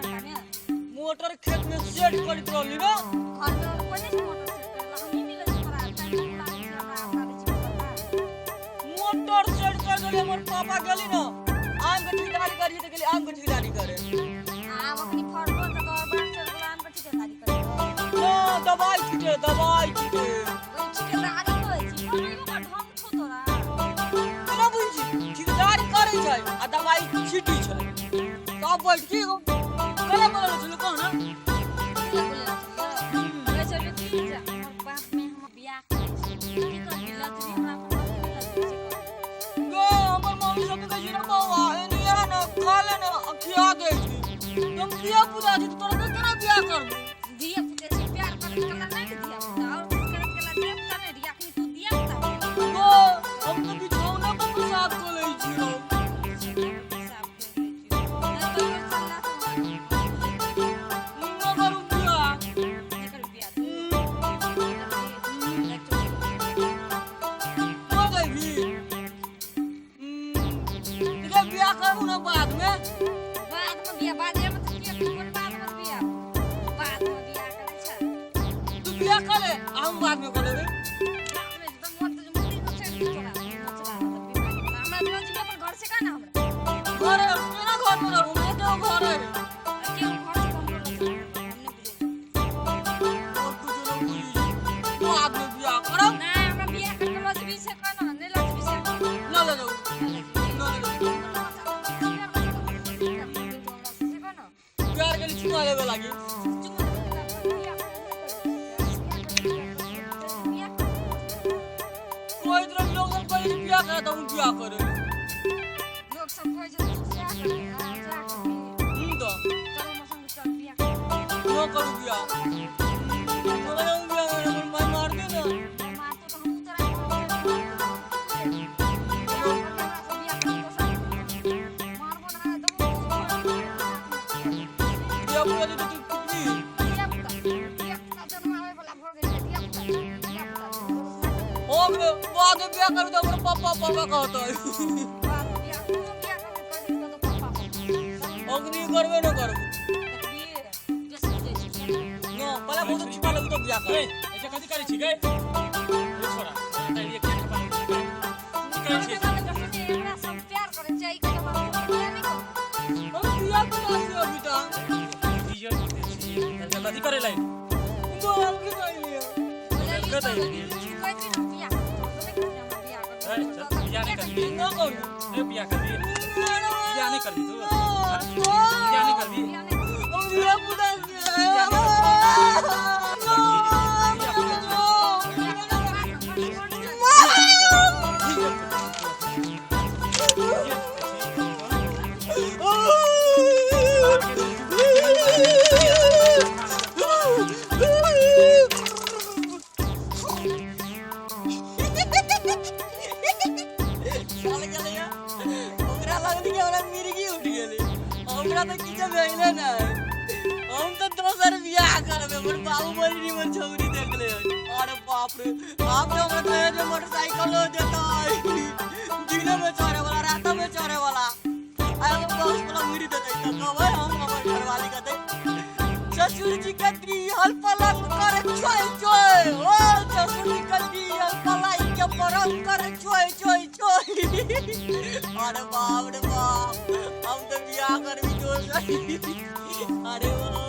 motor खेत में set करी रहली ना घर में कोने से मोटर सेट करेला हमनी मिले खराब टाइम लागी मोटर सेट कर देले हमर पापा गेली ना आम के ठेकेदारी करी त गेली आम के ठेकेदारी करे हां अपनी फरको त घर बाहर चल गुलाम के ठेकेदारी करे ना दवाई छीटे ओई ठेकेदारी होई छी कोने का ढंग छो तोरा ना बुझी ठेकेदारी करे छै आ दवाई छीटी छै तब बैठ के कला बोलल छलो कह ना बोले चले की जा हमर बाप में हम बियाह करे छी की कर मिलत री हमरा पर गो हमर मम्मी सब के जीरा बौआ एनिया ना खाले ना खिया दे छी तुम दिया पूजा जी तोरा के केना बियाह करबू दिया पुते से प्यार कर कला नहीं दिया पुता और कर कला देवता ने रिया कि तू दिया पुता गो हम तो बिछौना पर प्रसाद को ले छी रो बाद में बिया बाद में तो के कोन बाद में बिया करे छ तू बियाह कर ले हम बाद में कर लेबे एकदम मोट मोटी न छेड़ छोड़ा हमरा बिना जी पर घर से का ना हमरा घरे केना घर में रहू मैं तो घर है के घर से कम कर हमने और तू जो पूरी तो बाद में बियाह करब ना हमरा बिया कर लो जी से का ना ने लो जी से ना ले जाओ प्यार के लिए चुमा लेवे लागी कोई तरह लोग कोई बियाह करे तो हम बियाह करे लोग सब कोई जो क्या करे तो चलो मसन चल बिया नो करू बियाह तोरा हम बियाह करे मैं मार दे ना मार तो हम उतरा बिया कर तो सब मारबो ना तो बियाह पूरा दे तू कुली दिया पुता जन्म आवे वाला भर गई दिया पुता ओ बे बाद में बियाह कर तो हमर पापा कहता है अग्नि करबे न करबू नो पहले बहुत छिपा लगू तो बियाह कर ऐसे कथि करे छी गए छोरा ताई एक ठपा करे छी हम बियाह करा से अभी तक जीजो ऐसे कथि करे लाई दो हम के नहीं लिया बियाह नहीं करबी ना करू बियाह करबी बियाह नहीं करबी तू बियाह नहीं करबी हम बियाह पूरा हमरा तो किछ भइले ना हम तो दोसर बियाह करबे मोर बाबू बड़ी निमन छौरी देख ले अरे बाप रे आप तो हमरा तो जो मोटरसाइकिल हो देता दिन में चढ़े वाला रात में चढ़े वाला आय हम बहुत बड़ा मुड़ी देते तो कहबे हम हमर घरवाली कहते ससुर जी के हल पलंग करे छोय छोय ओ ससुर जी के हल पलाई के परम करे छोय छोय छोय अरे बाप रे बाप हम तो बियाह करबी दोसर अरे वाह